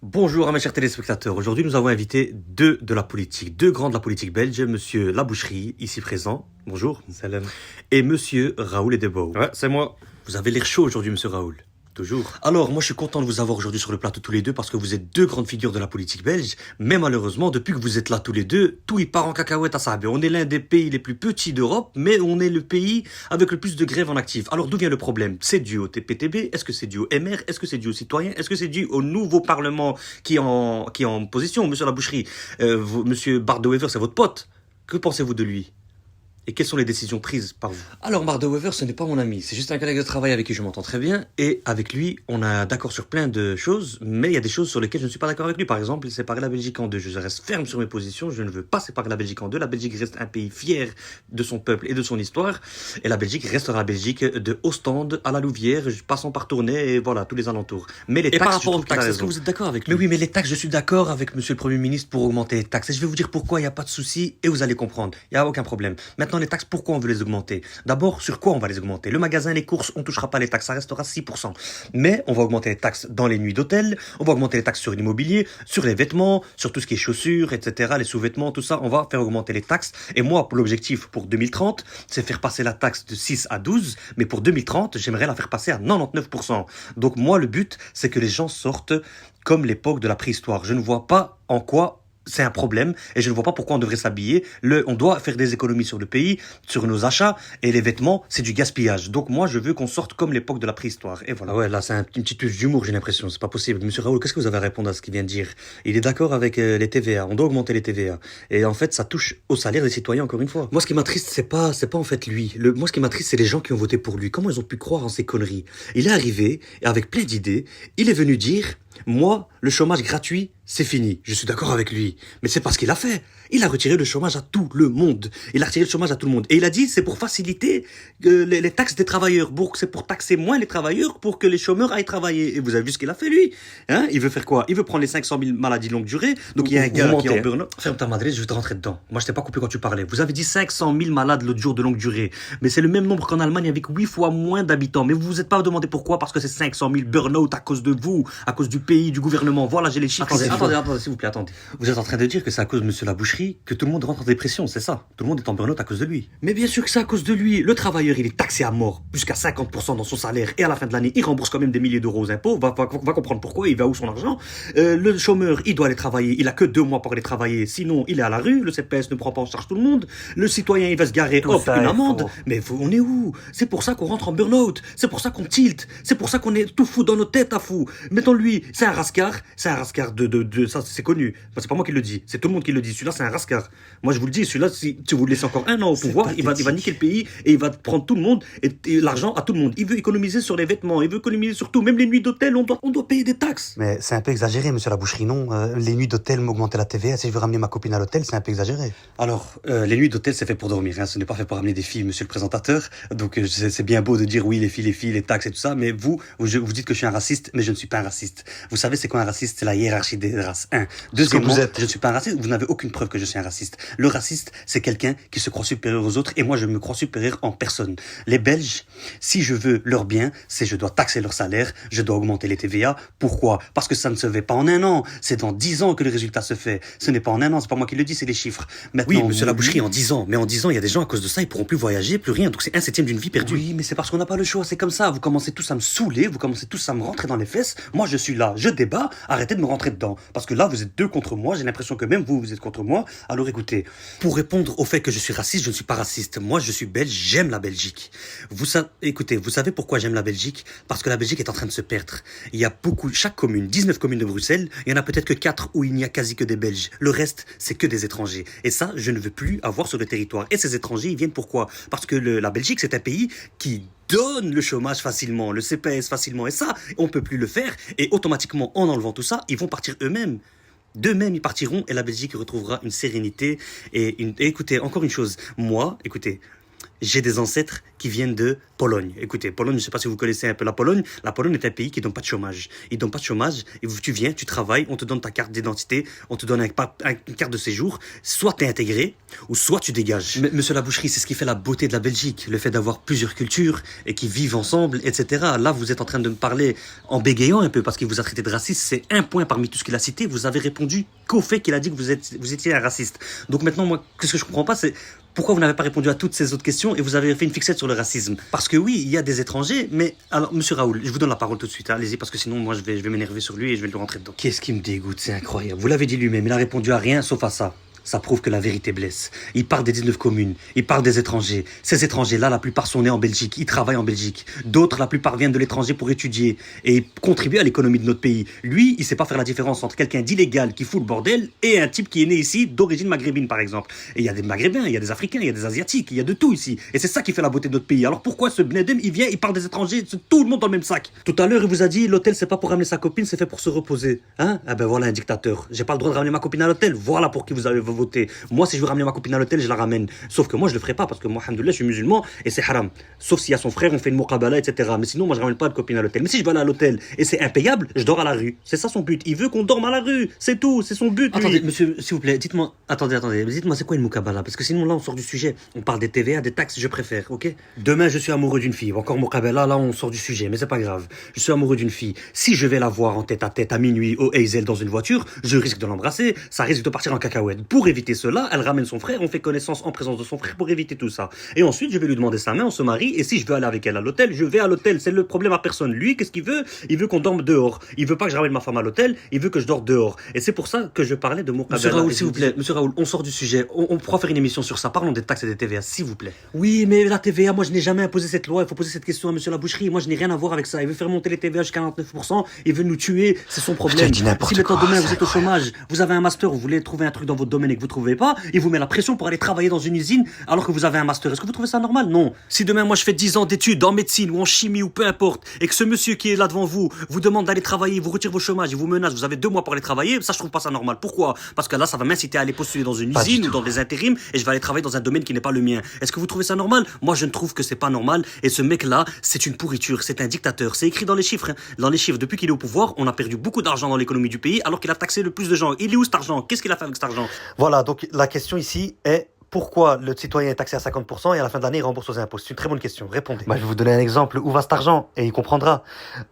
Bonjour à mes chers téléspectateurs. Aujourd'hui, nous avons invité deux grands de la politique belge, monsieur Laboucherie, ici présent. Bonjour. Salam. Et monsieur Raoul Edebo. Ouais, c'est moi. Vous avez l'air chaud aujourd'hui, monsieur Raoul. Toujours. Alors, moi, je suis content de vous avoir aujourd'hui sur le plateau tous les deux parce que vous êtes deux grandes figures de la politique belge. Mais malheureusement, depuis que vous êtes là tous les deux, tout y part en cacahuète à Sahabé. On est l'un des pays les plus petits d'Europe, mais on est le pays avec le plus de grèves en actif. Alors, d'où vient le problème? C'est dû au TPTB? Est-ce que c'est dû au MR? Est-ce que c'est dû aux citoyens? Est-ce que c'est dû au nouveau Parlement qui est en position, monsieur Laboucherie? Monsieur Bardewever, c'est votre pote. Que pensez-vous de lui? Et quelles sont les décisions prises par vous? Alors, Mark de Wever, ce n'est pas mon ami. C'est juste un collègue de travail avec qui je m'entends très bien. Et avec lui, on a d'accord sur plein de choses. Mais il y a des choses sur lesquelles je ne suis pas d'accord avec lui. Par exemple, séparer la Belgique en deux. Je reste ferme sur mes positions. Je ne veux pas séparer la Belgique en deux. La Belgique reste un pays fier de son peuple et de son histoire. Et la Belgique restera la Belgique de Ostende à la Louvière, passant par Tournai et voilà, tous les alentours. Mais les taxes, par rapport je aux trouve qu'il a taxes, est-ce raison. que vous êtes d'accord avec lui? Mais oui, mais les taxes, je suis d'accord avec monsieur le Premier ministre pour augmenter les taxes. Et je vais vous dire pourquoi, il n'y a pas de souci et vous allez comprendre. Il n'y a aucun problème. Maintenant, les taxes, pourquoi on veut les augmenter? D'abord, sur quoi on va les augmenter? Le magasin, les courses, on touchera pas les taxes, ça restera 6%. Mais on va augmenter les taxes dans les nuits d'hôtel, on va augmenter les taxes sur l'immobilier, sur les vêtements, sur tout ce qui est chaussures, etc., les sous-vêtements, tout ça, on va faire augmenter les taxes. Et moi, pour l'objectif pour 2030, c'est faire passer la taxe de 6 à 12, mais pour 2030, j'aimerais la faire passer à 99%. Donc moi, le but, c'est que les gens sortent comme l'époque de la préhistoire. Je ne vois pas en quoi c'est un problème et je ne vois pas pourquoi on devrait s'habiller. On doit faire des économies sur le pays, sur nos achats et les vêtements, c'est du gaspillage. Donc moi, je veux qu'on sorte comme l'époque de la préhistoire. Et voilà. Ah ouais, là, c'est une petite touche d'humour, j'ai l'impression. C'est pas possible. Monsieur Raoul, qu'est-ce que vous avez à répondre à ce qu'il vient de dire? Il est d'accord avec les TVA. On doit augmenter les TVA. Et en fait, ça touche au salaire des citoyens, encore une fois. Moi, ce qui m'attriste, c'est pas en fait lui. Moi, ce qui m'attriste, c'est les gens qui ont voté pour lui. Comment ils ont pu croire en ces conneries? Il est arrivé et avec plein d'idées. Il est venu dire, moi, le chômage gratuit, c'est fini. Je suis d'accord avec lui. Mais c'est pas ce qu'il a fait. Il a retiré le chômage à tout le monde. Il a retiré le chômage à tout le monde. Et il a dit, c'est pour faciliter les taxes des travailleurs. C'est pour taxer moins les travailleurs pour que les chômeurs aillent travailler. Et vous avez vu ce qu'il a fait, lui? Hein? Il veut faire quoi? Il veut prendre les 500 000 maladies longue durée. Donc il y a un gars qui est en burn-out. Ferme ta madrid, je vais te rentrer dedans. Moi, je t'ai pas coupé quand tu parlais. Vous avez dit 500 000 malades l'autre jour de longue durée. Mais c'est le même nombre qu'en Allemagne avec 8 fois moins d'habitants. Mais vous vous êtes pas demandé pourquoi? Parce que c'est 500 000 burn-out à cause de vous, à cause du pays, du gouvernement. Voilà, j'ai les chiffres. Attendez, s'il vous plaît, attendez. Vous êtes en train de dire que c'est à cause de monsieur Laboucherie que tout le monde rentre en dépression, c'est ça? Tout le monde est en burn-out à cause de lui. Mais bien sûr que c'est à cause de lui. Le travailleur, il est taxé à mort, jusqu'à 50% dans son salaire. Et à la fin de l'année, il rembourse quand même des milliers d'euros aux impôts. Va comprendre pourquoi, il va où son argent. Le chômeur, il doit aller travailler. Il a que 2 mois pour aller travailler. Sinon, il est à la rue. Le CPS ne prend pas en charge tout le monde. Le citoyen, il va se garer. Hop, une amende. Mais on est où? C'est pour ça qu'on rentre en burn-out. C'est pour ça qu'on tilt. C'est pour ça qu'on est tout fou dans nos têtes à fou. Mettons lui, c'est un rascar. C'est un rascar ça, c'est connu. Enfin, c'est pas moi qui le dis. C'est tout le monde qui le dit. Celui-là, c'est un rascar. Moi, je vous le dis. Celui-là, si tu vous le laissez encore un an au pouvoir, il va niquer le pays et il va prendre tout le monde et l'argent à tout le monde. Il veut économiser sur les vêtements. Il veut économiser sur tout. Même les nuits d'hôtel, on doit payer des taxes. Mais c'est un peu exagéré, monsieur Laboucherie, non? Les nuits d'hôtel m'augmenter la TVA. Si je veux ramener ma copine à l'hôtel, c'est un peu exagéré. Alors, les nuits d'hôtel, c'est fait pour dormir. Hein. Ce n'est pas fait pour ramener des filles, monsieur le présentateur. Donc, c'est bien beau de dire oui, les filles, les taxes et tout ça. Mais vous dites que je suis un raciste, mais je ne suis pas un raciste. Vous savez, c'est quoi un raciste? C'est la hiérarchie des races. Deuxièmement, je ne suis pas un raciste. Vous n'avez aucune preuve que je suis un raciste. Le raciste, c'est quelqu'un qui se croit supérieur aux autres. Et moi, je me crois supérieur en personne. Les Belges, si je veux leur bien, je dois taxer leur salaire, je dois augmenter les TVA. Pourquoi? Parce que ça ne se fait pas en un an. C'est dans 10 ans que le résultat se fait. Ce n'est pas en un an, c'est pas moi qui le dis, c'est les chiffres. Maintenant, Oui, monsieur Laboucherie, en 10 ans. Mais en 10 ans, il y a des gens, à cause de ça, ils pourront plus voyager, plus rien. Donc c'est 1/7 d'une vie perdue. Oui, mais c'est parce qu'on n'a pas le choix, c'est comme ça. Vous commencez tous à me saouler, vous commencez tous à me rentrer dans les fesses. Moi, je suis là, je débat, arrêtez de me rentrer dedans. Parce que là, vous êtes deux contre moi, j'ai l'impression que même vous êtes contre moi. Alors écoutez, pour répondre au fait que je suis raciste, je ne suis pas raciste. Moi, je suis belge, j'aime la Belgique. Écoutez, vous savez pourquoi j'aime la Belgique? Parce que la Belgique est en train de se perdre. Il y a chaque commune, 19 communes de Bruxelles, il y en a peut-être que 4 où il n'y a quasi que des Belges. Le reste, c'est que des étrangers. Et ça, je ne veux plus avoir sur le territoire. Et ces étrangers, ils viennent pourquoi? Parce que la Belgique, c'est un pays qui donne le chômage facilement, le CPS facilement. Et ça, on peut plus le faire. Et automatiquement, en enlevant tout ça, ils vont partir eux-mêmes. D'eux-mêmes, ils partiront et la Belgique retrouvera une sérénité. Et écoutez, encore une chose. Moi, écoutez, J'ai des ancêtres qui viennent de Pologne. Écoutez, Pologne, je ne sais pas si vous connaissez un peu la Pologne. La Pologne est un pays qui ne donne pas de chômage. Ils ne donnent pas de chômage. Et tu viens, tu travailles, on te donne ta carte d'identité, on te donne une carte de séjour. Soit tu es intégré, ou soit tu dégages. Mais, monsieur Laboucherie, c'est ce qui fait la beauté de la Belgique. Le fait d'avoir plusieurs cultures et qui vivent ensemble, etc. Là, vous êtes en train de me parler en bégayant un peu parce qu'il vous a traité de raciste. C'est un point parmi tout ce qu'il a cité. Vous avez répondu qu'au fait qu'il a dit que vous étiez un raciste. Donc maintenant, moi, ce que je ne comprends pas, c'est pourquoi vous n'avez pas répondu à toutes ces autres questions et vous avez fait une fixette sur le racisme. Parce que oui, il y a des étrangers, mais... Alors, monsieur Raoul, je vous donne la parole tout de suite. Hein. Allez-y, parce que sinon, moi, je vais m'énerver sur lui et je vais lui rentrer dedans. Qu'est-ce qui me dégoûte, c'est incroyable. Vous l'avez dit lui-même, il a répondu à rien sauf à ça. Ça prouve que la vérité blesse. Il parle des 19 communes, il parle des étrangers. Ces étrangers-là, la plupart sont nés en Belgique, ils travaillent en Belgique. D'autres, la plupart viennent de l'étranger pour étudier et contribuer à l'économie de notre pays. Lui, il sait pas faire la différence entre quelqu'un d'illégal qui fout le bordel et un type qui est né ici d'origine maghrébine, par exemple. Et il y a des Maghrébins, il y a des Africains, il y a des Asiatiques, il y a de tout ici. Et c'est ça qui fait la beauté de notre pays. Alors pourquoi ce Bnedem, il vient, il parle des étrangers, tout le monde dans le même sac? Tout à l'heure, il vous a dit, l'hôtel, c'est pas pour ramener sa copine, c'est fait pour se reposer. Hein? Ah ben voilà un dictateur. J'ai pas le droit de ramener ma copine à l'hôtel. Voilà pour qui vous avez voté. Moi, si je veux ramener ma copine à l'hôtel, je la ramène. Sauf que moi, je le ferai pas parce que moi, alhamdoulilah, je suis musulman et c'est haram. Sauf s'il y a son frère, on fait une muqabala, etc. Mais sinon, moi, je ramène pas de copine à l'hôtel. Mais si je vais aller à l'hôtel et c'est impayable, je dors à la rue. C'est ça son but. Il veut qu'on dorme à la rue. C'est tout. C'est son but. Lui. Attendez, monsieur, s'il vous plaît, dites-moi. Attendez. Dites-moi, c'est quoi une muqabala? Parce que sinon, là, on sort du sujet. On parle des TVA, des taxes, je préfère, ok? Demain, je suis amoureux d'une fille. Encore muqabala, là, on sort du sujet. Mais c'est pas grave. Je suis amoureux d'une fille. Si je vais la voir en tête à tête à minuit au Hazel dans une voiture, je risque de l'embrasser. Ça risque de partir en cacahuète. Pour éviter cela, elle ramène son frère. On fait connaissance en présence de son frère pour éviter tout ça. Et ensuite, je vais lui demander sa main, on se marie, et si je veux aller avec elle à l'hôtel, je vais à l'hôtel. C'est le problème à personne. Lui, qu'est-ce qu'il veut? Il veut qu'on dorme dehors. Il veut pas que je ramène ma femme à l'hôtel, il veut que je dors dehors. Et c'est pour ça que je parlais de mon Monsieur Raoul, s'il vous plaît, monsieur Raoul, on sort du sujet. On pourra faire une émission sur ça. Parlons des taxes et des TVA, s'il vous plaît. Oui, mais la TVA, moi, je n'ai jamais imposé cette loi. Il faut poser cette question à monsieur Laboucherie. Moi, je n'ai rien à voir avec ça. Il veut faire monter les TVA jusqu'à 49%. Il veut nous tuer. C'est son problème. Si maintenant demain, vous êtes au chômage, vous avez un master, vous voulez trouver un truc dans votre domaine et que vous trouvez pas, il vous met la pression pour aller travailler dans une usine alors que vous avez un master. Est-ce que vous trouvez ça normal? Non. Si demain, moi, je fais 10 ans d'études en médecine ou en chimie ou peu importe, et que ce monsieur qui est là devant vous vous demande d'aller travailler, il vous retire vos chômages, il vous menace, vous avez 2 mois pour aller travailler, ça, je trouve pas ça normal. Pourquoi? Parce que là, ça va m'inciter à aller postuler dans une usine ou dans des intérims et je vais aller travailler dans un domaine qui n'est pas le mien. Est-ce que vous trouvez ça normal? Moi, je ne trouve que c'est pas normal. Et ce mec-là, c'est une pourriture, c'est un dictateur. C'est écrit dans les chiffres. Hein. Dans les chiffres, depuis qu'il est au pouvoir, on a perdu beaucoup d'argent dans l'économie du pays alors qu'il a taxé le plus de gens. Il est où cet argent? Qu'est-ce qu'il a fait avec cet argent? Voilà, donc la question ici est pourquoi le citoyen est taxé à 50% et à la fin de l'année il rembourse aux impôts? C'est une très bonne question, répondez. Je vais vous donner un exemple, où va cet argent? Et il comprendra.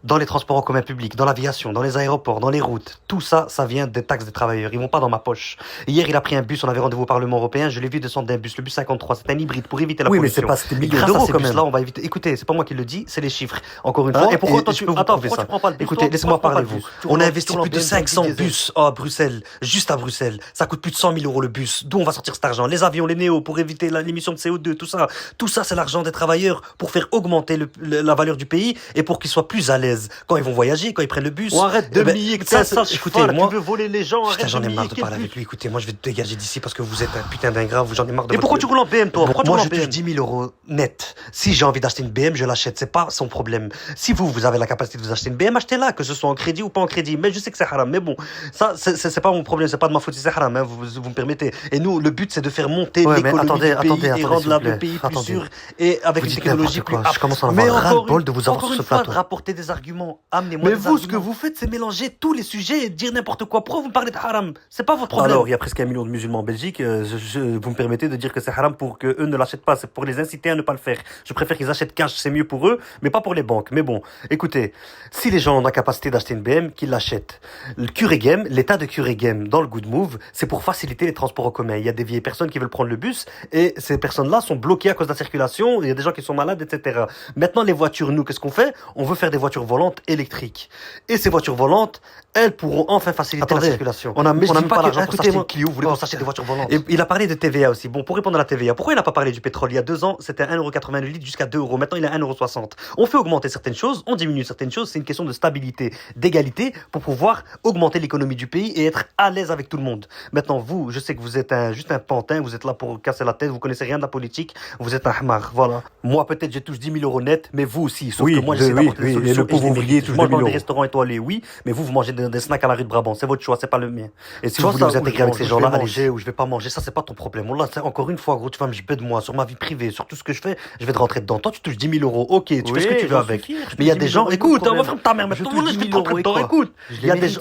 Dans les transports en commun public, dans l'aviation, dans les aéroports, dans les routes, tout ça, ça vient des taxes des travailleurs, ils vont pas dans ma poche. Hier il a pris un bus, on avait rendez-vous au Parlement européen, je l'ai vu descendre d'un bus, le bus 53, c'est un hybride pour éviter la pollution. Oui mais c'est pas, c'était millions d'euros quand même. Là on va éviter, écoutez, c'est pas moi qui le dis, c'est les chiffres, encore une fois. Et pourquoi tu prends pas le bus? Écoutez, laissez-moi parler vous. On a investi plus de 500 bus à Bruxelles, juste à Bruxelles, ça coûte plus de 100 000 euros le bus, d'où on va sortir cet argent? Les avions, les néos, pour éviter l'émission de CO2, tout ça c'est l'argent des travailleurs pour faire augmenter la valeur du pays et pour qu'ils soient plus à l'aise quand ils vont voyager, quand ils prennent le bus. On arrête de nier que ça, écoutez, moi, tu veux voler les gens. Putain, j'en ai marre de parler avec lui. Écoutez, moi je vais te dégager d'ici parce que vous êtes un putain d'ingrat, j'en ai marre de. Et pourquoi tu roules en BM toi? Moi je touche 10 000 euros net. Si j'ai envie d'acheter une BM, je l'achète, c'est pas son problème. Si vous avez la capacité de vous acheter une BM, achetez-la, que ce soit en crédit ou pas en crédit. Mais je sais que c'est haram, mais bon, ça c'est pas mon problème, c'est pas de ma faute si c'est haram, hein, vous me permettez. Et nous, le but c'est de faire monter l'économie du pays et rendre le pays plus sûr et avec une technologie plus apte. Je commence à en avoir ras-le-bol de vous avoir sur ce plateau. Rapporter des arguments, amenez-moi des arguments. Mais vous, ce que vous faites, c'est mélanger tous les sujets et dire n'importe quoi. Pourquoi vous me parlez de haram? C'est pas votre problème. Alors, il y a presque 1 million de musulmans en Belgique. Vous me permettez de dire que c'est haram pour que eux ne l'achètent pas. C'est pour les inciter à ne pas le faire. Je préfère qu'ils achètent cash, c'est mieux pour eux, mais pas pour les banques. Mais bon, écoutez, si les gens ont la capacité d'acheter une BM, qu'ils l'achètent. Le Kuregem, l'état de Kuregem dans le Good Move, c'est pour faciliter les transports en commun. Il y a des vieilles personnes qui veulent prendre le bus et ces personnes-là sont bloquées à cause de la circulation. Il y a des gens qui sont malades, etc. Maintenant, les voitures, nous, qu'est-ce qu'on fait? On veut faire des voitures volantes électriques. Et ces voitures volantes, elles pourront enfin faciliter la circulation. On n'a même pas l'argent pour s'acheter une Clio, vous voulez qu'on s'achète des voitures volantes. Et il a parlé de TVA aussi. Bon, pour répondre à la TVA, pourquoi il n'a pas parlé du pétrole? Il y a 2 ans, c'était 1,80€ le litre jusqu'à 2€. Maintenant, il est à 1,60€. On fait augmenter certaines choses, on diminue certaines choses. C'est une question de stabilité, d'égalité pour pouvoir augmenter l'économie du pays et être à l'aise avec tout le monde. Maintenant, vous, je sais que vous êtes juste un pantin, vous êtes là pour casser la tête, vous connaissez rien de la politique, vous êtes un hamar, voilà. Moi, peut-être, j'ai touche 10 000 euros net, mais vous aussi. Sauf que moi, j'essaie d'apporter des solutions. et le pauvre je les ouvrier mérite. touche Je mange 2 000 dans des euros. restaurants étoilés, oui, mais vous mangez des snacks à la rue de Brabant. C'est votre choix, c'est pas le mien. Et si Tu vous vois voulez ça, vous où intégrer je avec mange, ces je gens-là, vais allez. manger Ou je vais pas manger, ça, c'est pas ton problème. Là, encore une fois, gros, tu vas me jeter de moi sur ma vie privée, sur tout ce que je fais, je vais te rentrer dedans. Toi, tu touches 10 000 euros, ok, tu fais ce que tu veux avec. Mais il y a des gens, écoute, on va faire ta mère maintenant, je vais te rentrer dedans, écoute. Il y a des gens,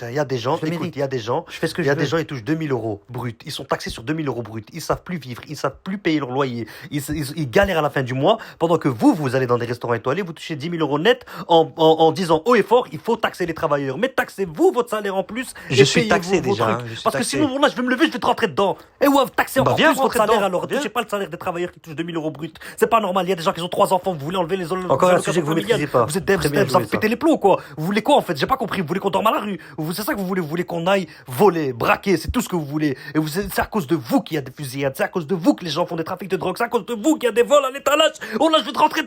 il y a des gens, écoute, il y a des gens, Je fais ce que il y je a veux. des gens, ils touchent 2 000 euros brut. Ils sont taxés sur 2 000 euros brut. Ils savent plus vivre. Ils savent plus payer leur loyer. Ils galèrent à la fin du mois. Pendant que vous allez dans des restaurants étoilés, vous touchez 10 000 euros net en disant haut et fort, il faut taxer les travailleurs. Mais taxez-vous votre salaire en plus. Je et suis payez taxé vos déjà, trucs. hein, je suis Parce que taxé. sinon, là, je vais me lever, je vais te rentrer dedans. Et ouais, taxez encore viens plus votre rentrer salaire dedans. alors. Viens. Touchez pas le salaire des travailleurs qui touchent 2 000 euros brut. C'est pas normal. Il y a des gens qui ont 3 enfants. Vous voulez enlever les Encore un sujet que vous maîtrisez pas. Vous êtes dev, Très bien vous avez joué, ça. pété les plombs, quoi. Vous voulez quoi, en fait? J'ai pas compris. Vous voulez qu'on dorme à la rue? C'est ça que vous voulez qu'on aille voler, braquer, c'est tout ce que vous voulez. Et c'est à cause de vous qu'il y a des fusillades. C'est à cause de vous que les gens font des trafics de drogue. C'est à cause de vous qu'il y a des vols à l'étalage. Oh là, je vais te rentrer.